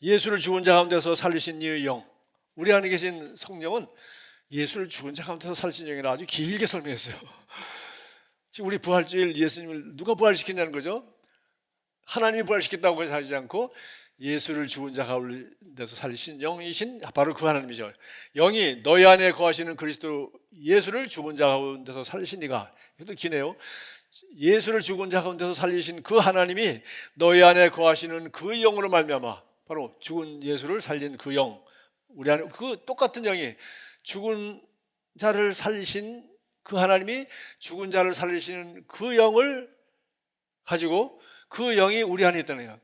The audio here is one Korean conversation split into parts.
예수를 죽은 자 가운데서 살리신 이의 영, 우리 안에 계신 성령은 예수를 죽은 자 가운데서 살리신 영이라 아주 길게 설명했어요. 지금 우리 부활주일 예수님을 누가 부활시켰냐는 거죠. 하나님이 부활시켰다고 하지 않고 예수를 죽은 자 가운데서 살리신 영이신 바로 그 하나님이죠. 영이 너희 안에 거하시는 그리스도 예수를 죽은 자 가운데서 살리신 이가, 이것도 기네요. 예수를 죽은 자 가운데서 살리신 그 하나님이 너희 안에 거하시는 그 영으로 말미암아, 바로 죽은 예수를 살린 그 영, 우리 안에 그 똑같은 영이, 죽은 자를 살리신 그 하나님이 죽은 자를 살리시는 그 영을 가지고 그 영이 우리 안에 있다는 거예요.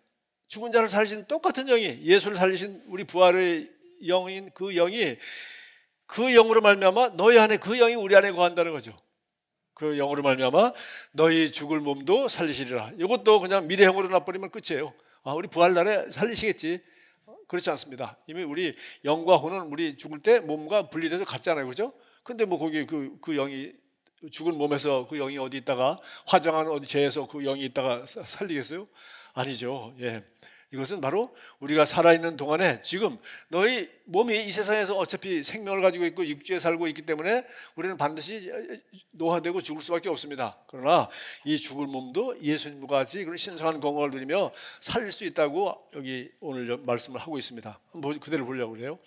죽은 자를 살리신 똑같은 영이, 예수를 살리신 우리 부활의 영인 그 영이, 그 영으로 말미암아 너희 안에 그 영이 우리 안에 거한다는 거죠. 그 영으로 말미암아 너희 죽을 몸도 살리시리라. 이것도 그냥 미래형으로 놔버리면 끝이에요. 우리 부활날에 살리시겠지. 그렇지 않습니다. 이미 우리 영과 혼은 우리 죽을 때 몸과 분리돼서 갔잖아요, 그죠? 근데 뭐 거기 그 영이, 죽은 몸에서 그 영이 어디 있다가 화장한 어디 재에서 그 영이 있다가 살리겠어요? 아니죠. 예. 이것은 바로 우리가 살아있는 동안에 지금 너희 몸이 이 세상에서 어차피 생명을 가지고 있고 육지에 살고 있기 때문에 우리는 반드시 노화되고 죽을 수밖에 없습니다. 그러나 이 죽을 몸도 예수님과 같이 그런 신성한 건강을 누리며 살릴 수 있다고 여기 오늘 말씀을 하고 있습니다. 한번 그대로 보려고 그래요.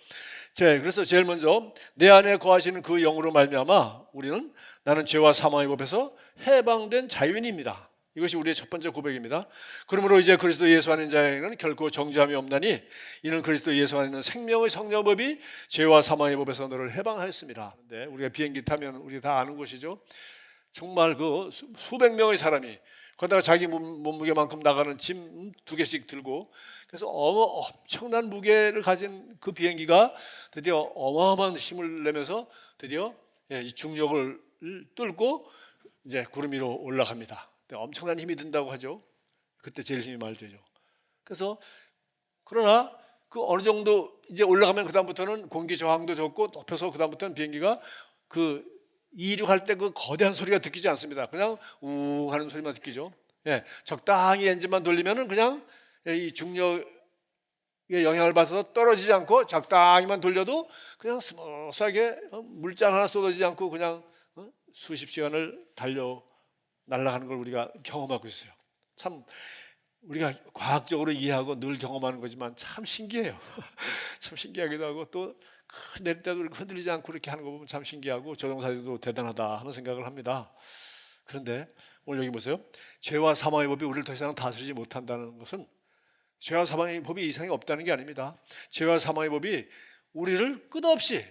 그래서 제일 먼저 내 안에 거하시는 그 영으로 말미암아 우리는, 나는 죄와 사망의 법에서 해방된 자유인입니다. 이것이 우리의 첫 번째 고백입니다. 그러므로 이제 그리스도 예수 안에 있는 자에게는 결코 정죄함이 없나니 이는 그리스도 예수 안에 있는 생명의 성령법이 죄와 사망의 법에서 너를 해방하였습니다. 근데 우리가 비행기 타면 우리 다 아는 것이죠. 정말 그 수백 명의 사람이 거기다가 자기 몸무게만큼 나가는 짐 2개씩 들고, 그래서 엄청난 무게를 가진 그 비행기가 드디어 어마어마한 힘을 내면서 드디어 이 중력을 뚫고 이제 구름 위로 올라갑니다. 엄청난 힘이 든다고 하죠. 그때 제일 힘이 많이 되죠. 그래서 그러나 그 어느 정도 이제 올라가면 그 다음부터는 공기 저항도 적고 높여서 그 다음부터는 비행기가 그 이륙할 때 그 거대한 소리가 듣기지 않습니다. 그냥 우 하는 소리만 듣기죠. 적당히 엔진만 돌리면은 그냥 이 중력의 영향을 받아서 떨어지지 않고 적당히만 돌려도 그냥 스무스하게 물잔 하나 쏟아지지 않고 그냥 수십 시간을 날아가는 걸 우리가 경험하고 있어요. 참 우리가 과학적으로 이해하고 늘 경험하는 거지만 참 신기해요. 참 신기하기도 하고, 또 내릴 때도 흔들리지 않고 이렇게 하는 거 보면 참 신기하고 조종사들도 대단하다 하는 생각을 합니다. 그런데 오늘 여기 보세요. 죄와 사망의 법이 우리를 더 이상 다스리지 못한다는 것은 죄와 사망의 법이 이상이 없다는 게 아닙니다. 죄와 사망의 법이 우리를 끝없이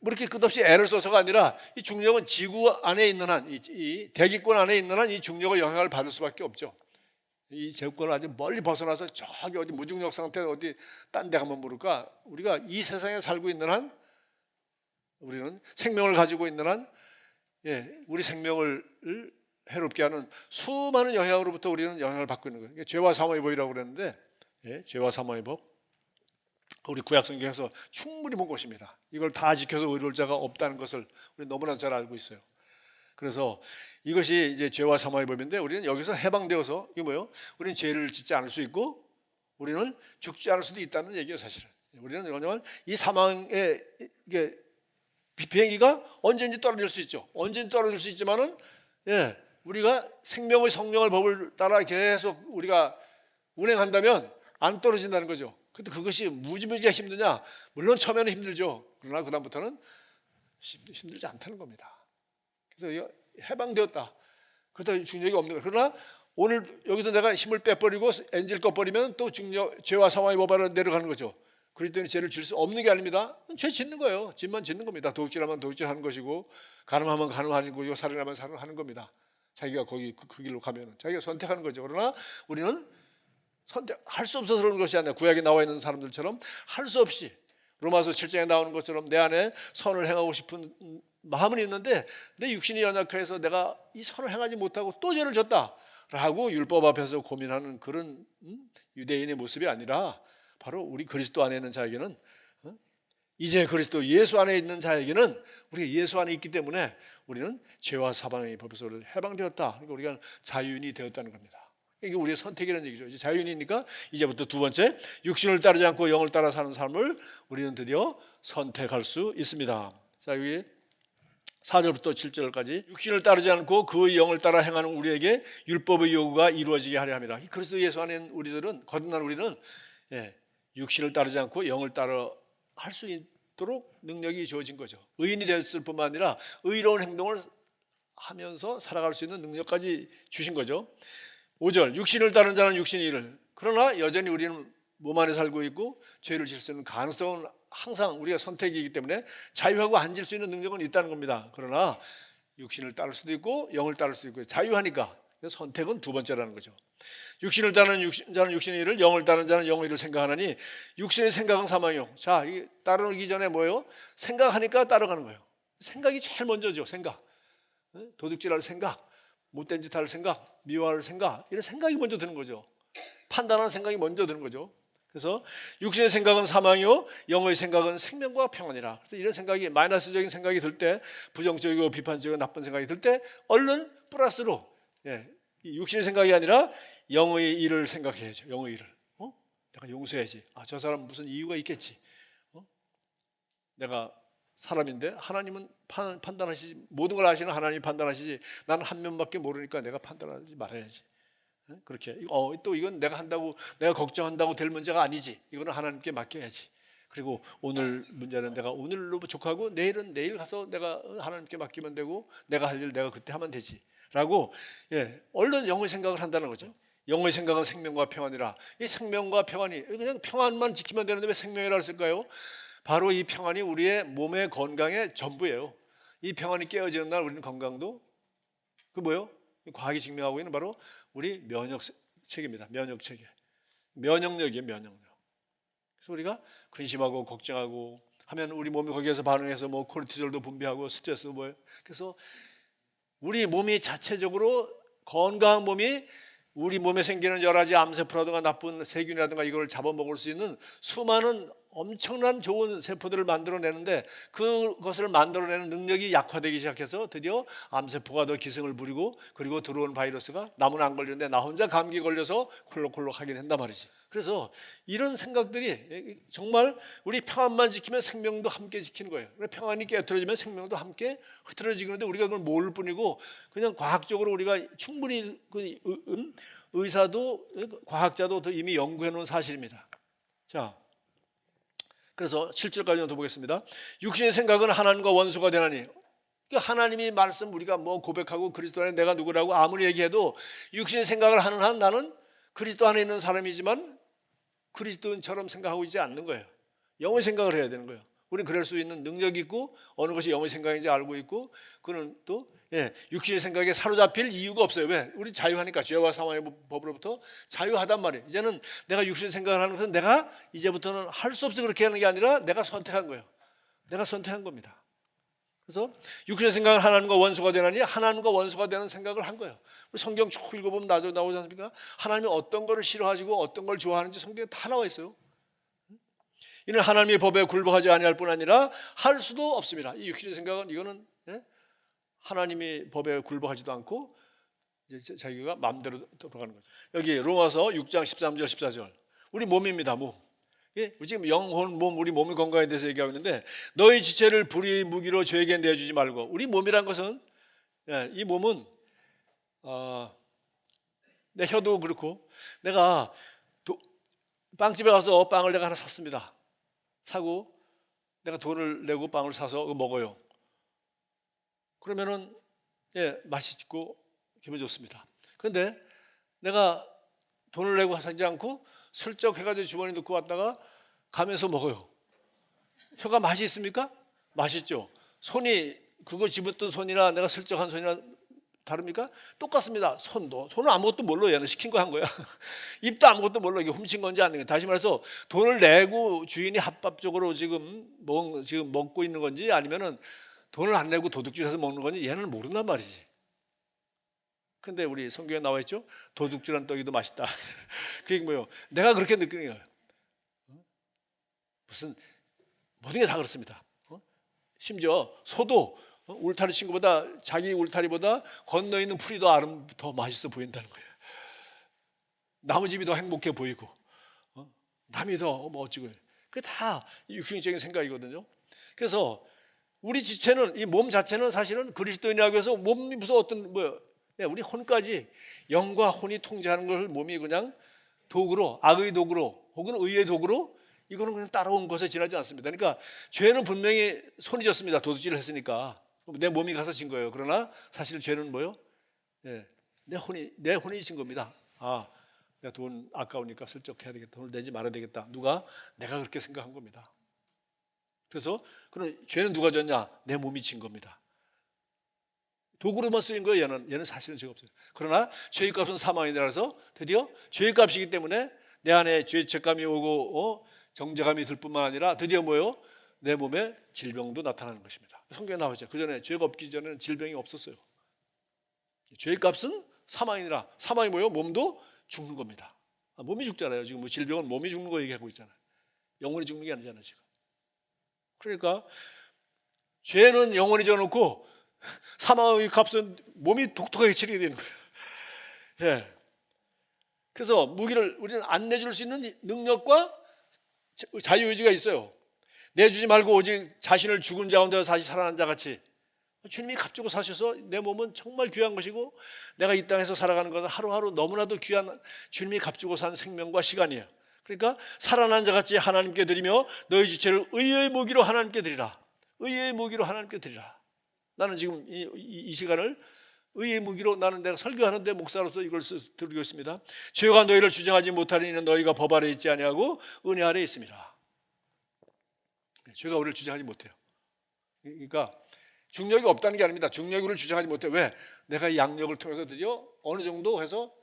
뭐 이렇게 끝없이 애를 써서가 아니라, 이 중력은 지구 안에 있는 한, 이 대기권 안에 있는 한 이 중력의 영향을 받을 수밖에 없죠. 이 제국권을 아주 멀리 벗어나서 저기 어디 무중력 상태 어디 딴 데 가면 모를까, 우리가 이 세상에 살고 있는 한, 우리는 생명을 가지고 있는 한, 우리 생명을 해롭게 하는 수많은 영향으로부터 우리는 영향을 받고 있는 거예요. 죄와 사망의 법이라고 그랬는데, 죄와 사망의 법, 우리 구약 성경에서 충분히 본 것입니다. 이걸 다 지켜서 의로울 자가 없다는 것을 우리 너무나 잘 알고 있어요. 그래서 이것이 이제 죄와 사망의 법인데, 우리는 여기서 해방되어서, 이게 뭐예요? 우리는 죄를 짓지 않을 수 있고 우리는 죽지 않을 수도 있다는 얘기예요. 사실은 우리는 왜냐하면 이 사망의 이게 비행기가 언제든지 떨어질 수 있죠. 언제든지 떨어질 수 있지만은 우리가 생명의 성령의 법을 따라 계속 우리가 운행한다면 안 떨어진다는 거죠. 근데 그것이 무지무지가 힘드냐? 물론 처음에는 힘들죠. 그러나 그 다음부터는 힘들지 않다는 겁니다. 그래서 해방되었다. 그렇다 중력이 없는 거예요. 그러나 오늘 여기서 내가 힘을 빼버리고 엔진을 꺼버리면 또 중력, 죄와 사망의 법 아래 내려가는 거죠. 그랬더니 죄를 질 수 없는 게 아닙니다. 죄 짓는 거예요. 짓만 짓는 겁니다. 도둑질하면 도둑질하는 것이고, 가늠하면 가늠하는 거고, 살인하면 살인하는 겁니다. 자기가 거기 그 길로 가면 자기가 선택하는 거죠. 그러나 우리는 선택할 수 없어서 그런 것이 아니라, 구약에 나와 있는 사람들처럼 할 수 없이 로마서 7장에 나오는 것처럼 내 안에 선을 행하고 싶은 마음은 있는데 내 육신이 연약해서 내가 이 선을 행하지 못하고 또 죄를 졌다라고 율법 앞에서 고민하는 그런 유대인의 모습이 아니라, 바로 우리 그리스도 안에 있는 자에게는, 이제 그리스도 예수 안에 있는 자에게는, 우리가 예수 안에 있기 때문에 우리는 죄와 사망의 법에서 해방되었다. 그러니까 우리가 자유인이 되었다는 겁니다. 이게 우리의 선택이라는 얘기죠. 이제 자유인이니까 이제부터 두 번째, 육신을 따르지 않고 영을 따라 사는 삶을 우리는 드디어 선택할 수 있습니다. 자, 여기 4절부터 7절까지 육신을 따르지 않고 그 영을 따라 행하는 우리에게 율법의 요구가 이루어지게 하려 합니다. 그리스도 예수 안에 있는 우리들은, 거듭난 우리는 육신을 따르지 않고 영을 따라 할 수 있도록 능력이 주어진 거죠. 의인이 됐을 뿐만 아니라 의로운 행동을 하면서 살아갈 수 있는 능력까지 주신 거죠. 5절, 육신을 따르는 자는 육신의 일을, 그러나 여전히 우리는 몸 안에 살고 있고 죄를 질 수 있는 가능성은 항상 우리가 선택이기 때문에 자유하고 앉을 수 있는 능력은 있다는 겁니다. 그러나 육신을 따를 수도 있고 영을 따를 수도 있고 자유하니까 선택은 두 번째라는 거죠. 육신을 따르는 자는 육신의 일을, 영을 따르는 자는 영의 일을 생각하나니 육신의 생각은 사망이요. 자, 이 따르기 전에 뭐예요? 생각하니까 따라가는 거예요. 생각이 제일 먼저죠. 생각. 도둑질할 생각, 못된 짓 할 생각, 미워할 생각, 이런 생각이 먼저 드는 거죠. 판단하는 생각이 먼저 드는 거죠. 그래서 육신의 생각은 사망이요 영의 생각은 생명과 평안이라. 그래서 이런 생각이, 마이너스적인 생각이 들 때, 부정적이고 비판적이고 나쁜 생각이 들 때 얼른 플러스로 육신의 생각이 아니라 영의 일을 생각해야죠. 영의 일을. 내가 용서해야지. 저 사람 무슨 이유가 있겠지. 내가 사람인데 하나님은 판단하시지, 모든 걸 아시는 하나님이 판단하시지, 나는 한 면밖에 모르니까 내가 판단하지 말아야지. 그렇게 또 이건 내가 한다고, 내가 걱정한다고 될 문제가 아니지. 이거는 하나님께 맡겨야지. 그리고 오늘 문제는 내가 오늘로 부족하고 내일은 내일 가서 내가 하나님께 맡기면 되고, 내가 할 일 내가 그때 하면 되지 라고 얼른 영의 생각을 한다는 거죠. 영의 생각은 생명과 평안이라. 이 생명과 평안이, 그냥 평안만 지키면 되는데 왜 생명이라고 했을까요? 바로 이 평안이 우리의 몸의 건강의 전부예요. 이 평안이 깨어지는 날 우리는 건강도, 그 뭐예요? 과학이 증명하고 있는 바로 우리 면역 체계입니다. 면역 체계, 면역력이에요. 면역력. 그래서 우리가 근심하고 걱정하고 하면 우리 몸이 거기에서 반응해서 뭐 코르티졸도 분비하고 스트레스 뭐예요. 그래서 우리 몸이 자체적으로, 건강한 몸이 우리 몸에 생기는 여러 가지 암세포라든가 나쁜 세균이라든가 이걸 잡아먹을 수 있는 수많은 엄청난 좋은 세포들을 만들어내는데, 그것을 만들어내는 능력이 약화되기 시작해서 드디어 암세포가 더 기승을 부리고, 그리고 들어온 바이러스가 남은 안 걸렸는데 나 혼자 감기 걸려서 콜록콜록 하긴 한단 말이지. 그래서 이런 생각들이 정말 우리 평안만 지키면 생명도 함께 지키는 거예요. 평안이 깨어들어지면 생명도 함께 흐트러지는데 우리가 그걸 모를 뿐이고, 그냥 과학적으로 우리가 충분히 의사도 과학자도 이미 연구해 놓은 사실입니다. 자, 그래서 7절까지 더 보겠습니다. 육신의 생각은 하나님과 원수가 되나니. 하나님이 말씀, 우리가 뭐 고백하고 그리스도 안에 내가 누구라고 아무리 얘기해도 육신의 생각을 하는 한 나는 그리스도 안에 있는 사람이지만 그리스도인처럼 생각하고 있지 않는 거예요. 영의 생각을 해야 되는 거예요. 우리는 그럴 수 있는 능력이 있고, 어느 것이 영의 생각인지 알고 있고, 그는 또 육신의 생각에 사로잡힐 이유가 없어요. 왜? 우리 자유하니까. 죄와 사망의 법으로부터 자유하단 말이에요. 이제는 내가 육신의 생각을 하는 것은 내가 이제부터는 할 수 없어 그렇게 하는 게 아니라 내가 선택한 거예요. 내가 선택한 겁니다. 그래서 육신의 생각은 하나님과 원수가 되나니, 하나님과 원수가 되는 생각을 한 거예요. 우리 성경 쭉 읽어보면 나오지 않습니까? 하나님이 어떤 거를 싫어하시고 어떤 걸 좋아하는지 성경에 다 나와 있어요. 이는 하나님의 법에 굴복하지 아니할 뿐 아니라 할 수도 없습니다. 이 육신의 생각은, 이거는 하나님의 법에 굴복하지도 않고 이제 자기가 마음대로 돌아가는 거죠. 여기 로마서 6장 13절 14절, 우리 몸입니다. 몸. 지금 영혼, 몸, 우리 몸의 건강에 대해서 얘기하고 있는데, 너희 지체를 불의의 무기로 죄에게 내주지 말고. 우리 몸이란 것은, 이 몸은 내 혀도 그렇고, 내가 빵집에 가서 빵을 내가 하나 샀습니다. 사고 내가 돈을 내고 빵을 사서 먹어요. 그러면은 맛있고 기분 좋습니다. 그런데 내가 돈을 내고 사지 않고 슬쩍 해가지고 주머니 넣고 왔다가 가면서 먹어요. 혀가 맛이 있습니까? 맛있죠. 손이, 그거 집었던 손이나 내가 슬쩍 한 손이나 다릅니까? 똑같습니다. 손은 아무것도 몰라. 얘는 시킨 거 한 거야. 입도 아무것도 몰라. 이게 훔친 건지 아닌 건지. 다시 말해서 돈을 내고 주인이 합법적으로 지금 먹고 있는 건지, 아니면은 돈을 안 내고 도둑질해서 먹는 건지 얘는 모른단 말이지. 근데 우리 성경에 나와 있죠. 도둑질한 떡이도 맛있다. 그게 뭐예요? 내가 그렇게 느끼는 거예요. 무슨 모든 게 다 그렇습니다. 심지어 소도 울타리 친구보다, 자기 울타리보다 건너 있는 풀이 더 맛있어 보인다는 거예요. 남의 집이 더 행복해 보이고, 남이 더 멋지고, 그게 다 육신적인 생각이거든요. 그래서 우리 지체는, 이 몸 자체는 사실은 그리스도인이라고 해서 몸이 무슨 어떤 우리 혼까지 영과 혼이 통제하는 걸 몸이 그냥 도구로, 악의 도구로 혹은 의의 도구로, 이거는 그냥 따라온 것에 지나지 않습니다. 그러니까 죄는 분명히 손이 졌습니다. 도둑질을 했으니까 내 몸이 가서 진 거예요. 그러나 사실 죄는 뭐요? 내 혼이 진 겁니다. 내가 돈 아까우니까 슬쩍 해야 되겠다. 돈을 내지 말아야 되겠다. 내가 그렇게 생각한 겁니다. 그래서 그럼 죄는 누가 졌냐? 내 몸이 진 겁니다. 도구로만 쓰인 거예요. 얘는 사실은 죄가 없어요. 그러나 죄의 값은 사망이라서 드디어 죄의 값이기 때문에 내 안에 죄책감이 오고 정죄감이 들 뿐만 아니라 드디어 뭐예요? 내 몸에 질병도 나타나는 것입니다. 성경에 나오죠. 그 전에 죄가 없기 전에는 질병이 없었어요. 죄의 값은 사망이니라. 사망이 뭐예요? 몸도 죽는 겁니다. 몸이 죽잖아요. 지금 뭐 질병은 몸이 죽는 거 얘기하고 있잖아요. 영혼이 죽는 게 아니잖아요, 지금. 그러니까 죄는 영혼이 져놓고 사망의 값은 몸이 독특하게 치르게 되는 거예요. 예. 그래서 무기를 우리는 안 내줄 수 있는 능력과 자유의지가 있어요. 내주지 말고 오직 자신을 죽은 자 가운데 다시 살아난 자 같이, 주님이 값주고 사셔서 내 몸은 정말 귀한 것이고 내가 이 땅에서 살아가는 것은 하루하루 너무나도 귀한 주님이 값주고 산 생명과 시간이에요. 그러니까 살아난 자 같이 하나님께 드리며 너희 지체를 의의 무기로 하나님께 드리라. 의의 무기로 하나님께 드리라. 나는 지금 이 시간을 의의 무기로, 나는 내가 설교하는데 목사로서 이걸 드리고 있습니다. 죄가 너희를 주장하지 못하니 이는 너희가 법 아래 있지 아니하고 은혜 아래 있습니다. 죄가 우리를 주장하지 못해요. 그러니까 중력이 없다는 게 아닙니다. 중력이 우리를 주장하지 못해요. 왜? 내가 양력을 통해서 드디어 어느 정도 해서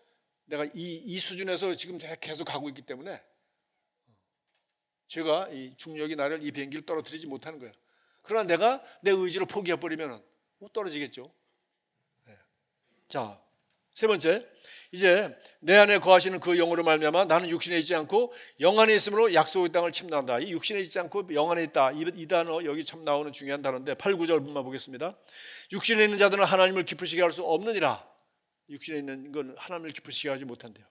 내가 이 수준에서 지금 계속 가고 있기 때문에 죄가 이 중력이 나를 이 비행기를 떨어뜨리지 못하는 거예요. 그러나 내가 내 의지를 포기해버리면 떨어지겠죠. 자, 세 번째, 이제 내 안에 거하시는 그 영으로 말미암아 나는 육신에 있지 않고 영 안에 있으므로 약속의 땅을 침노한다. 이 육신에 있지 않고 영 안에 있다. 이 단어 여기 참 나오는 중요한 단어인데 8, 9절만 보겠습니다. 육신에 있는 자들은 하나님을 기쁘시게 할 수 없느니라. 육신에 있는 건 하나님을 기쁘시게 하지 못한대요.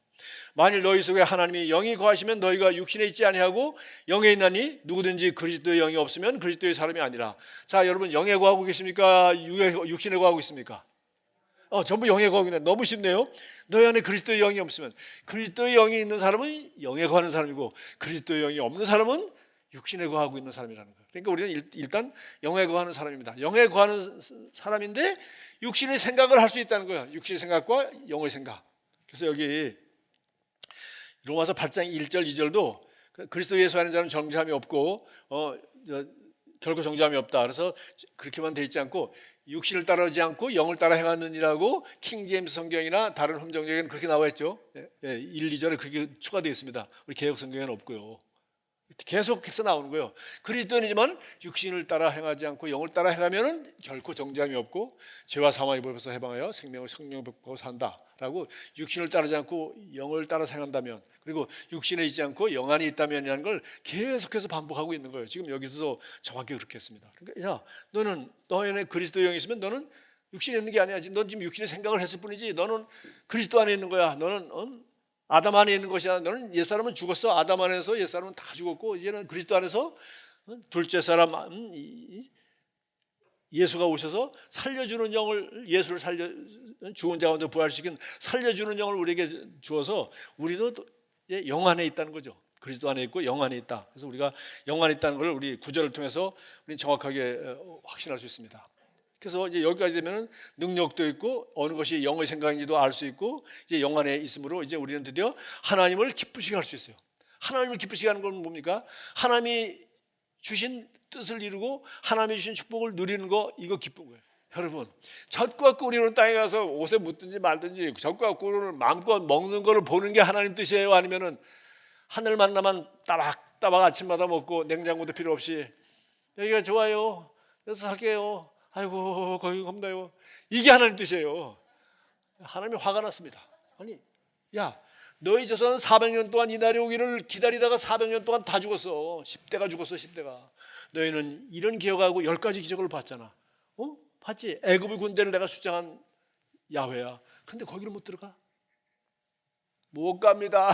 만일 너희 속에 하나님이 영이 거하시면 너희가 육신에 있지 아니하고 영에 있나니 누구든지 그리스도의 영이 없으면 그리스도의 사람이 아니라. 자, 여러분 영에 거하고 계십니까? 육신에 거하고 있습니까? 전부 영에 거하고 있네. 너무 쉽네요. 너희 안에 그리스도의 영이 없으면, 그리스도의 영이 있는 사람은 영에 거하는 사람이고 그리스도의 영이 없는 사람은 육신에 거하고 있는 사람이라는 거예요. 그러니까 우리는 일단 영에 거하는 사람입니다. 영에 거하는 사람인데 육신의 생각을 할 수 있다는 거예요. 육신의 생각과 영의 생각. 그래서 여기 로마서 8장 1절 2절도 그리스도 예수 안에 자는 정죄함이 없고 결코 정죄함이 없다. 그래서 그렇게만 돼 있지 않고 육신을 따르지 않고 영을 따라 행하느니라고 킹제임스 성경이나 다른 흠정적에는 그렇게 나와 있죠. 1, 2절에 그렇게 추가되어 있습니다. 우리 개역 성경에는 없고요. 계속해서 나오는 거예요. 그리스도인이지만 육신을 따라 행하지 않고 영을 따라 행하면은 결코 정죄함이 없고 죄와 사망의 법에서 해방하여 생명을 성령 받고 산다라고, 육신을 따르지 않고 영을 따라 행한다면, 그리고 육신에 있지 않고 영 안에 있다면이라는 걸 계속해서 반복하고 있는 거예요. 지금 여기서도 정확히 그렇게 했습니다. 그러니까 야, 너는 너 안에 그리스도 영이 있으면 너는 육신에 있는 게 아니야. 넌 지금 육신의 생각을 했을 뿐이지 너는 그리스도 안에 있는 거야. 너는 아담 안에 있는 것이야. 너는 옛사람은 죽었어. 아담 안에서 옛사람은 다 죽었고 이제는 그리스도 안에서 둘째 사람 예수가 오셔서 살려주는 영을, 예수를 죽은 자 가운데 부활시킨 살려주는 영을 우리에게 주어서 우리도 영 안에 있다는 거죠. 그리스도 안에 있고 영 안에 있다. 그래서 우리가 영 안에 있다는 걸 우리 구절을 통해서 우리는 정확하게 확신할 수 있습니다. 그래서 이제 여기까지 되면 능력도 있고 어느 것이 영의 생각인지도 알 수 있고 이제 영 안에 있으므로 이제 우리는 드디어 하나님을 기쁘시게 할 수 있어요. 하나님을 기쁘시게 하는 건 뭡니까? 하나님이 주신 뜻을 이루고 하나님이 주신 축복을 누리는 거, 이거 기쁜 거예요. 여러분, 젖과 꿀이는 땅에 가서 옷에 묻든지 말든지 젖과 꿀을 마음껏 먹는 거를 보는 게 하나님 뜻이에요? 아니면은 하늘 만나만 따박따박 아침마다 먹고 냉장고도 필요 없이 여기가 좋아요, 여기서 살게요, 아이고 거기 겁나요, 이게 하나님 뜻이에요? 하나님이 화가 났습니다. 아니, 야, 너희 조상은 400년 동안 이 날이 오기를 기다리다가 400년 동안 다 죽었어. 10대가 죽었어. 10대가. 너희는 이런 기억하고 10가지 기적을 봤잖아. 봤지? 애굽의 군대를 내가 수장한 야훼야. 근데 거기를 못 들어가? 못 갑니다.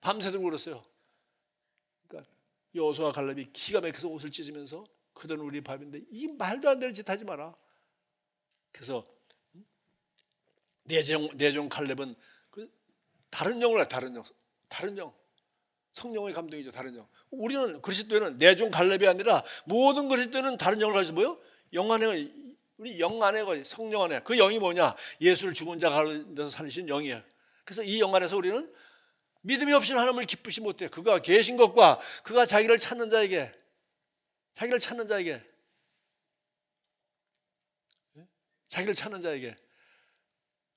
밤새도록 울었어요. 그러니까 여호수아와 갈렙이 기가 막혀서 옷을 찢으면서 그들은 우리 밥인데 이 말도 안 되는 짓 하지 마라. 그래서 내 종 갈렙은 그 다른 영을 다른 영 성령의 감동이죠. 다른 영. 우리는 그리스도인은 내 종 갈렙이 아니라 모든 그리스도인은 다른 영을 가지고 뭐요? 영 안에 우리 영 안에 성령 안에 그 영이 뭐냐? 예수를 죽은 자 가운데서 살리신 영이에요. 그래서 이 영 안에서 우리는 믿음이 없이는 하나님을 기쁘시 못해. 그가 계신 것과 그가 자기를 찾는 자에게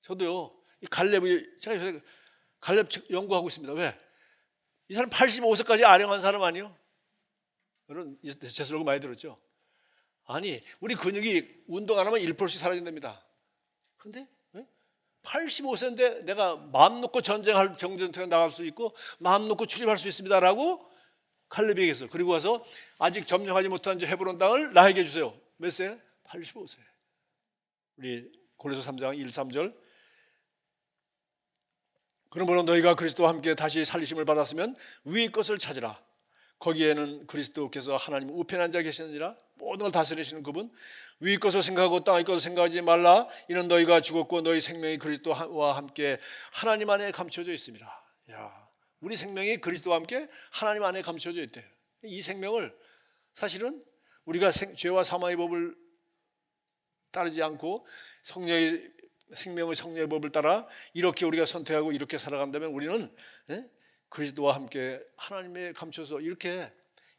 저도요 이 갈렙이 제가 요새 갈렙 연구하고 있습니다. 왜? 이 사람 85세까지 아령한 사람 아니요? 여러분 제스러고 많이 들었죠? 아니 우리 근육이 운동 안 하면 1%씩 사라진답니다. 그런데 85세인데 내가 마음 놓고 정전투에 나갈 수 있고 마음 놓고 출입할 수 있습니다라고 갈렙이 얘기했어요. 그리고 와서 아직 점령하지 못한 헤브론 땅을 나에게 주세요. 몇 세? 85세. 우리 고린도서 3장 1, 3절. 그러므로 너희가 그리스도와 함께 다시 살리심을 받았으면 위의 것을 찾으라. 거기에는 그리스도께서 하나님 우편에 앉아 계시느니라. 모든 걸 다스리시는 그분. 위의 것을 생각하고 땅의 것을 생각하지 말라. 이는 너희가 죽었고 너희 생명이 그리스도와 함께 하나님 안에 감춰져 있습니다. 야, 우리 생명이 그리스도와 함께 하나님 안에 감춰져 있대요. 이 생명을 사실은 우리가 죄와 사망의 법을 따르지 않고 생명의 성령의 법을 따라 이렇게 우리가 선택하고 이렇게 살아간다면 우리는 그리스도와 함께 하나님의 감춰서 이렇게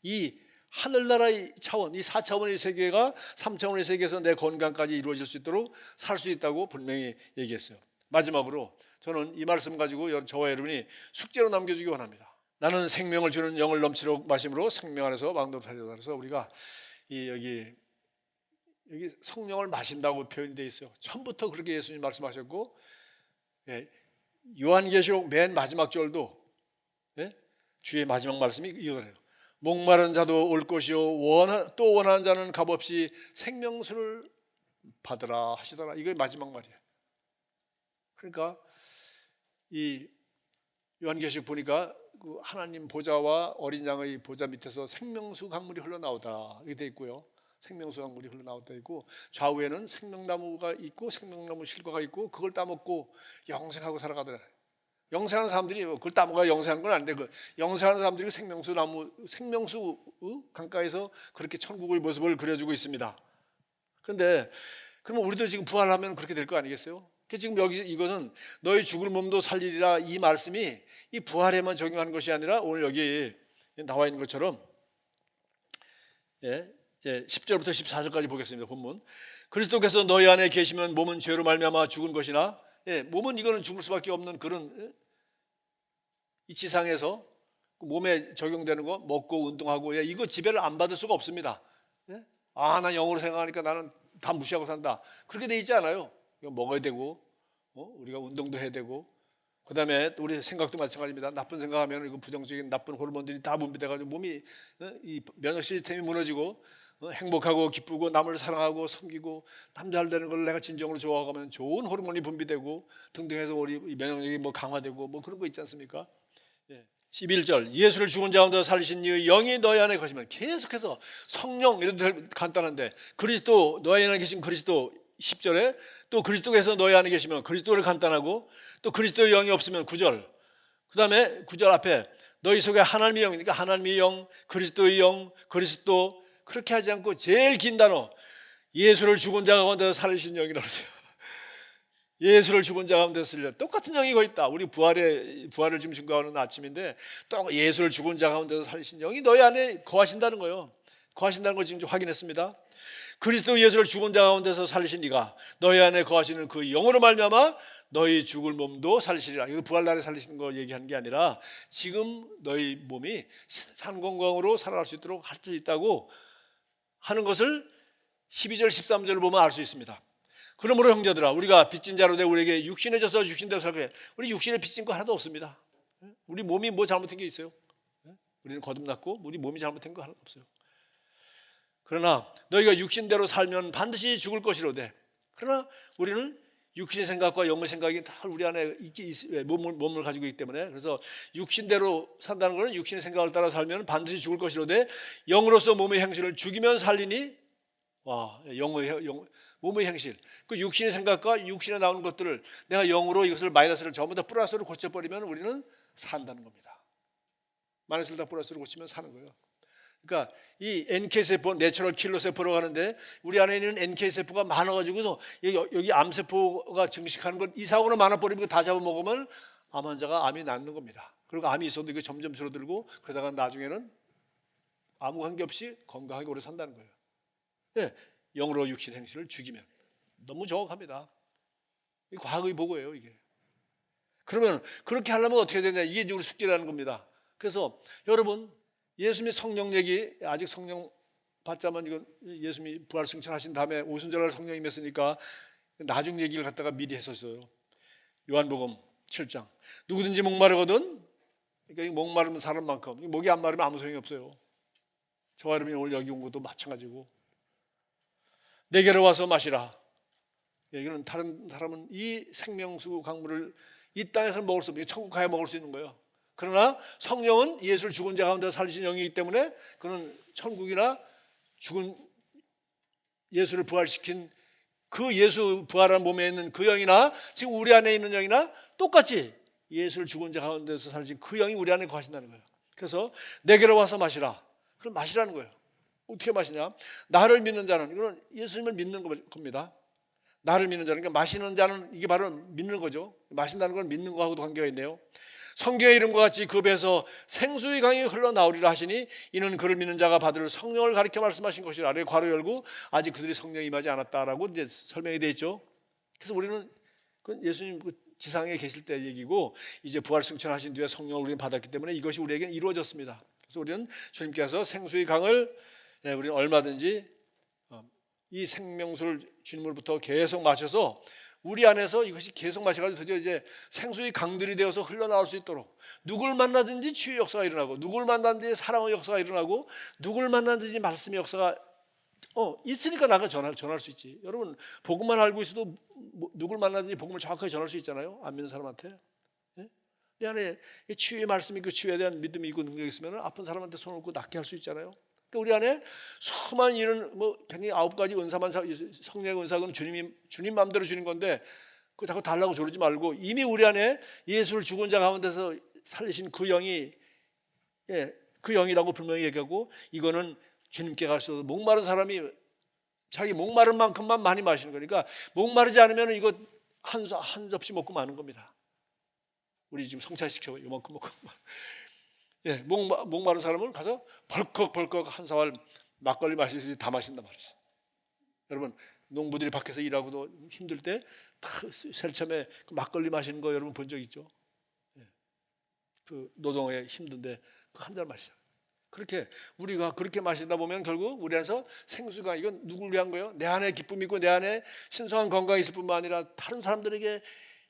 이 하늘나라의 차원, 이 4차원의 세계가 3차원의 세계에서 내 건강까지 이루어질 수 있도록 살 수 있다고 분명히 얘기했어요. 마지막으로 저는 이 말씀 가지고 저와 여러분이 숙제로 남겨주기 원합니다. 나는 생명을 주는 영을 넘치도록 마심으로 생명 안에서 왕도로 살리라. 그래서 우리가 여기 성령을 마신다고 표현이 되어 있어요. 처음부터 그렇게 예수님 말씀하셨고, 요한계시록 맨 마지막 절도 주의 마지막 말씀이 이거예요. 목마른 자도 올 것이요 또 원하는 자는 값없이 생명수를 받으라 하시더라. 이게 마지막 말이에요. 그러니까 이 요한계시록 보니까 그 하나님 보좌와 어린 양의 보좌 밑에서 생명수 강물이 흘러나오다 이렇게 돼 있고요. 생명수 강물이 흘러나오다 있고 좌우에는 생명나무가 있고 생명나무 실과가 있고 그걸 따먹고 영생하고 살아가더라. 영생하는 사람들이 그걸 따먹어야 영생하는 건 아닌데 그 영생하는 사람들이 생명수 강가에서 그렇게 천국의 모습을 그려주고 있습니다. 그런데 그러면 우리도 지금 부활하면 그렇게 될 거 아니겠어요? 지금 여기 이것은 너희 죽을 몸도 살리리라 이 말씀이 이 부활에만 적용하는 것이 아니라 오늘 여기 나와 있는 것처럼 이제 10절부터 14절까지 보겠습니다. 본문. 그리스도께서 너희 안에 계시면 몸은 죄로 말미암아 죽은 것이나 몸은 이거는 죽을 수밖에 없는 그런 이 지상에서 몸에 적용되는 거 먹고 운동하고 이거 지배를 안 받을 수가 없습니다. 난 영으로 생각하니까 나는 다 무시하고 산다. 그렇게 돼 있지 않아요. 이거 먹어야 되고 우리가 운동도 해야 되고 그다음에 우리 생각도 마찬가지입니다. 나쁜 생각하면 이거 부정적인 나쁜 호르몬들이 다 분비돼가지고 몸이 이 면역 시스템이 무너지고 행복하고 기쁘고 남을 사랑하고 섬기고 남 잘 되는 걸 내가 진정으로 좋아하면 좋은 호르몬이 분비되고 등등해서 우리 면역력이 강화되고 그런 거 있지 않습니까? 11절 예수를 죽은 자 가운데 살리신 이의 영이 너희 안에 거시면 계속해서 성령 이래도 간단한데 그리스도 너희 안에 계신 그리스도 10절에 또 그리스도께서 너희 안에 계시면 그리스도를 간단하고 또 그리스도의 영이 없으면 9절 그 다음에 9절 앞에 너희 속에 하나님의 영이니까 하나님의 영 그리스도의 영 그리스도 그렇게 하지 않고 제일 긴 단어 예수를 죽은 자 가운데 살리신 영이라고 했어요. 예수를 죽은 자 가운데 살려 똑같은 영이 거기 있다. 우리 부활을 지금 증거하는 아침인데 또 예수를 죽은 자 가운데서 살리신 영이 너희 안에 거하신다는 거예요. 거하신다는 걸 지금 확인했습니다. 그리스도 예수를 죽은 자 가운데서 살리신 이가 너희 안에 거하시는 그 영으로 말미암아 너희 죽을 몸도 살리시리라. 이거 부활날에 살리시는 거 얘기하는 게 아니라 지금 너희 몸이 산건강으로 살아갈 수 있도록 할 수 있다고 하는 것을 12절 13절을 보면 알 수 있습니다. 그러므로 형제들아 우리가 빚진 자로 되어 우리에게 육신에 져서 육신대로 살게 해. 우리 육신에 빚진 거 하나도 없습니다. 우리 몸이 뭐 잘못된 게 있어요? 우리는 거듭났고 우리 몸이 잘못된 거 하나도 없어요. 그러나 너희가 육신대로 살면 반드시 죽을 것이로되 그러나 우리는 육신의 생각과 영의 생각이 다 우리 안에 몸을 가지고 있기 때문에, 그래서 육신대로 산다는 것은 육신의 생각을 따라 살면 반드시 죽을 것이로되 영으로서 몸의 행실을 죽이면 살리니. 와, 몸의 행실, 그 육신의 생각과 육신에 나오는 것들을 내가 영으로 이것을 마이너스를 전부 다 플러스로 고쳐버리면 우리는 산다는 겁니다. 마이너스를 다 플러스로 고치면 사는 거예요. 그러니까 이 NK세포, 내추럴 킬러 세포라고 하는데 우리 안에 있는 NK세포가 많아가지고서 여기 암세포가 증식하는 것 이상으로 많아버리면 다 잡아먹으면 암 환자가 암이 낫는 겁니다. 그리고 암이 있어도 이거 점점 줄어들고 그러다가 나중에는 아무 관계없이 건강하게 오래 산다는 거예요. 네, 영으로 육신 행실을 죽이면. 너무 정확합니다. 이 과학의 보고예요, 이게. 그러면 그렇게 하려면 어떻게 되냐? 이게 우리 숙제라는 겁니다. 그래서 여러분, 예수님의 성령 얘기, 아직 성령 받자면 이건 예수님이 부활 승천하신 다음에 오순절날 성령이 임했으니까 나중 얘기를 갖다가 미리 했었어요. 요한복음 7장. 누구든지 목마르거든, 그러니까 목마르면 사는 만큼, 목이 안 마르면 아무 소용이 없어요. 저와 여러분이 오늘 여기 온 것도 마찬가지고, 내게로 와서 마시라. 이거는 다른 사람은 이 생명수 강물을 이 땅에서 먹을 수 없는, 천국 가야 먹을 수 있는 거예요. 그러나 성령은 예수를 죽은 자 가운데 살리신 영이기 때문에 그는 천국이나 죽은 예수를 부활시킨 그 예수 부활한 몸에 있는 그 영이나 지금 우리 안에 있는 영이나 똑같이 예수를 죽은 자 가운데서 살리신 그 영이 우리 안에 거하신다는 거예요. 그래서 내게로 와서 마시라. 그럼 마시라는 거예요. 어떻게 마시냐? 나를 믿는 자는, 이거는 예수님을 믿는 겁니다. 나를 믿는 자는, 그러니까 마시는 자는 이게 바로 믿는 거죠. 마신다는 건 믿는 거하고도 관계가 있네요. 성경의 이름과 같이 그 배에서 생수의 강이 흘러나오리라 하시니 이는 그를 믿는 자가 받을 성령을 가리켜 말씀하신 것이라. 아래 괄호 열고 아직 그들이 성령이 임하지 않았다라고 이제 설명이 되어 있죠. 그래서 우리는 예수님 지상에 계실 때 얘기고, 이제 부활 승천하신 뒤에 성령을 우리는 받았기 때문에 이것이 우리에게 이루어졌습니다. 그래서 우리는 주님께서 생수의 강을 우리는 얼마든지 이 생명수를 주님으로부터 계속 마셔서 우리 안에서 이것이 계속 마셔가지고 드디어 이제 생수의 강들이 되어서 흘러나올 수 있도록, 누구를 만나든지 치유의 역사가 일어나고, 누구를 만나든지 사랑의 역사가 일어나고, 누구를 만나든지 말씀의 역사가 있으니까 나가 전할 수 있지. 여러분, 복음만 알고 있어도 누구를 만나든지 복음을 정확하게 전할 수 있잖아요. 안 믿는 사람한테. 예? 내 안에 치유의 말씀이, 그 치유에 대한 믿음이 있고 능력이 있으면 아픈 사람한테 손을 얹고 낫게 할 수 있잖아요. 우리 안에 수많은 이런 굉장히 9가지 은사만, 성령의 은사는 주님 마음대로 주는 건데 그 자꾸 달라고 조르지 말고, 이미 우리 안에 예수를 죽은 자 가운데서 살리신 그 영이, 그 영이라고 분명히 얘기하고, 이거는 주님께 가셔서 목마른 사람이 자기 목마른 만큼만 많이 마시는 거니까, 목마르지 않으면 이거 한 접시 먹고 마는 겁니다. 우리 지금 성찬시켜 이만큼 먹고. 목마른 사람은 가서 벌컥벌컥 한 사발 막걸리 마시듯이 다 마신단 말이죠. 여러분, 농부들이 밖에서 일하고도 힘들 때 셀참에 막걸리 마시는 거 여러분 본 적 있죠? 그 노동에 힘든데 한 잔 마시죠. 그렇게 우리가 그렇게 마시다 보면 결국 우리 안에서 생수가, 이건 누구를 위한 거예요? 내 안에 기쁨이 있고 내 안에 신성한 건강이 있을 뿐만 아니라 다른 사람들에게,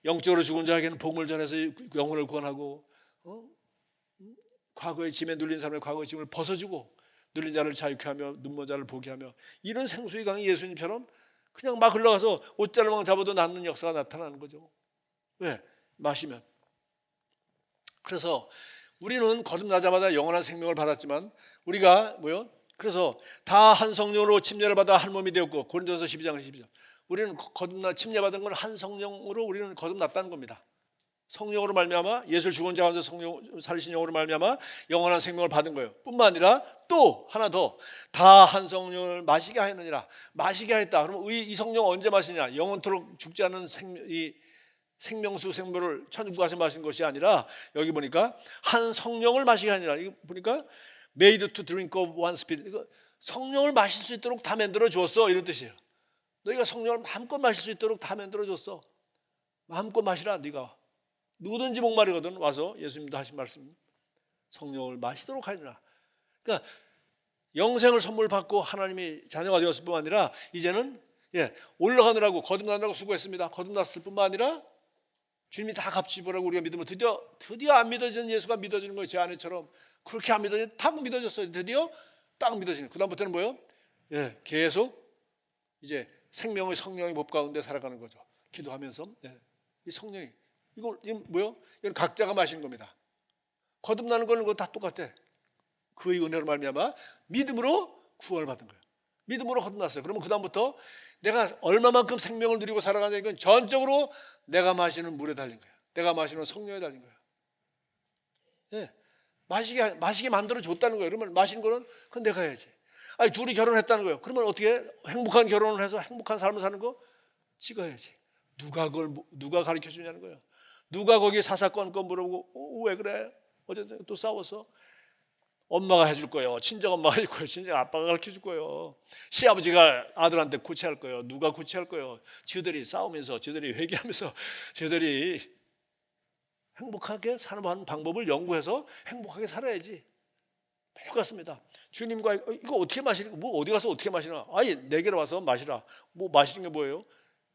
영적으로 죽은 자에게는 복음을 전해서 영혼을 구원하고, 과거의 짐에 눌린 사람의 과거의 짐을 벗어주고, 눌린 자를 자유케 하며 눈먼 자를 보게 하며, 이런 생수의 강이 예수님처럼 그냥 막 흘러가서 옷자루만 잡아도 낫는 역사가 나타나는 거죠. 왜? 마시면. 그래서 우리는 거듭나자마자 영원한 생명을 받았지만, 우리가 그래서 다 한 성령으로 침례를 받아 한 몸이 되었고, 고린도전서 12장 12절. 우리는 침례받은 건 한 성령으로 우리는 거듭났다는 겁니다. 성령으로 말미암아, 예수를 죽은 자 가운데 성령 살리신 영으로 말미암아 영원한 생명을 받은 거예요. 뿐만 아니라 또 하나 더, 다 한 성령을 마시게 하였느니라. 마시게 하였다. 그러면 이 성령 언제 마시냐? 영원토록 죽지 않는 이 생명수 생물을 천국 가서 마신 것이 아니라, 여기 보니까 한 성령을 마시게 하니라. 이거 보니까 made to drink of one spirit. 이거 성령을 마실 수 있도록 다 만들어 주었어, 이런 뜻이에요. 너희가 성령을 마음껏 마실 수 있도록 다 만들어 줬어. 마음껏 마시라. 네가 누구든지 목마르거든 와서, 예수님도 하신 말씀, 성령을 마시도록 하니라. 그러니까 영생을 선물 받고 하나님이 자녀가 되었을 뿐만 아니라, 이제는 올라가느라고, 거듭나느라고 수고했습니다. 거듭났을 뿐만 아니라 주님이 다 갚지보라고 우리가 믿으면 드디어 안 믿어지는 예수가 믿어지는 거예요. 제 아내처럼 그렇게 안 믿어지는, 딱 믿어졌어요. 드디어 딱 믿어지는. 그 다음부터는 뭐예요? 계속 이제 생명의 성령의 법 가운데 살아가는 거죠. 기도하면서 이 성령이 이건 뭐요? 이건 각자가 마시는 겁니다. 거듭나는 거는 다 똑같아. 그의 은혜로 말미암아 믿음으로 구원을 받은 거예요. 믿음으로 거듭났어요. 그러면 그 다음부터 내가 얼마만큼 생명을 누리고 살아가냐 이건 전적으로 내가 마시는 물에 달린 거예요. 내가 마시는 성령에 달린 거예요. 예, 마시게 만들어 줬다는 거예요. 그러면 마시는 거는 그건 내가 해야지. 아니 둘이 결혼했다는 거예요. 그러면 어떻게 행복한 결혼을 해서 행복한 삶을 사는 거 찍어야지. 누가 가르쳐 주냐는 거예요. 누가 거기 사사건건 물어보고 왜 그래? 어제 또 싸웠어? 엄마가 해줄 거예요. 친정 엄마가 해줄 거예요. 친정 아빠가 가르쳐 줄 거예요. 시아버지가 아들한테 코치할 거예요. 누가 코치할 거예요? 저들이 싸우면서, 저들이 회개하면서, 저들이 행복하게 사는 방법을 연구해서 행복하게 살아야지. 똑같습니다. 주님과 이거 어떻게 마시는 뭐 어디 가서 어떻게 마시나? 아예 내게로 와서 마시라. 뭐 마시는 게 뭐예요?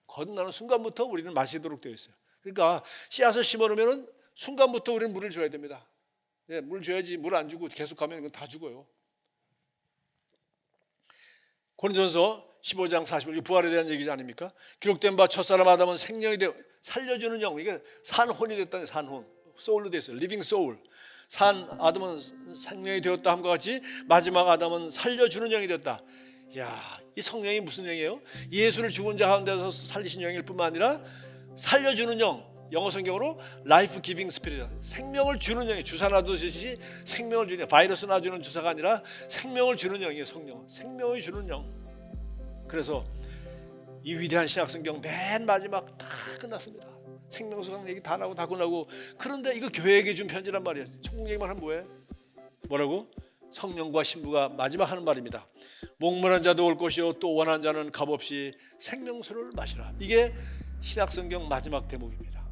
거듭나는 순간부터 우리는 마시도록 되어 있어요. 그러니까 씨앗을 심어놓으면 순간부터 우리는 물을 줘야 됩니다. 예, 물 줘야지. 물 안 주고 계속하면 이건 다 죽어요. 고린도전서 15장 41절 부활에 대한 얘기지 아닙니까? 기록된 바 첫사람 아담은 생명이 되어 살려주는 영, 이게 산혼이 됐다는 산혼, 소울로 되어 있어요. 리빙 소울. 아담은 생명이 되었다 함과 같이 마지막 아담은 살려주는 영이 되었다. 야, 이 성령이 무슨 영이에요? 예수를 죽은 자 가운데서 살리신 영일 뿐만 아니라 살려주는 영, 영어 성경으로 라이프 기빙 스피릿, 생명을 주는 영이, 주사 놔두듯이 생명을 주는 영, 바이러스 놔주는 주사가 아니라 생명을 주는 영이에요. 성령, 생명을 주는 영. 그래서 이 위대한 신약 성경 맨 마지막 다 끝났습니다. 생명수 강론 얘기 다 나고 다 끝나고. 그런데 이거 교회에게 준 편지란 말이에요. 천국 얘기만 하면 뭐예요? 뭐라고? 성령과 신부가 마지막 하는 말입니다. 목마른 자도 올 것이요 또 원한 자는 값없이 생명수를 마시라. 이게 신약 성경 마지막 대목입니다.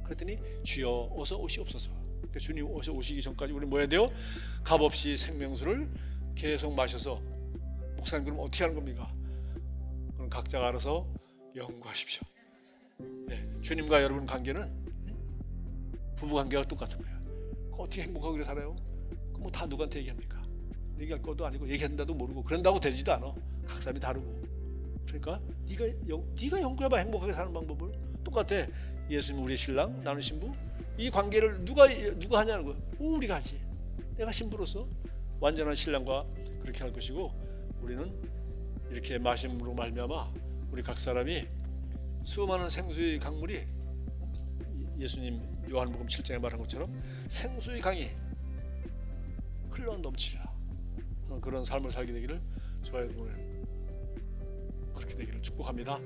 그랬더니 주여 어서 오시옵소서. 그러니까 주님 어서 오시기 전까지 우리 뭐 해야 돼요? 값없이 생명수를 계속 마셔서. 목사님 그럼 어떻게 하는 겁니까? 그럼 각자가 알아서 연구하십시오. 네, 주님과 여러분 관계는 부부 관계가 똑같은 거예요. 어떻게 행복하게 살아요? 뭐 다 누구한테 얘기합니까? 얘기할 것도 아니고 얘기한다도 모르고 그런다고 되지도 않아. 각 사람이 다르고. 그러니까 네가 연구해봐. 행복하게 사는 방법을. 똑같아. 예수님 우리 신랑, 나는 신부. 이 관계를 누가 하냐는 거야. 우리가 하지. 내가 신부로서 완전한 신랑과 그렇게 할 것이고, 우리는 이렇게 마심으로 말미암아 우리 각 사람이 수많은 생수의 강물이, 예수님 요한복음 7장에 말한 것처럼 생수의 강이 흘러 넘치라. 그런 삶을 살게 되기를 저와 여러분 그렇게 되기를 축복합니다.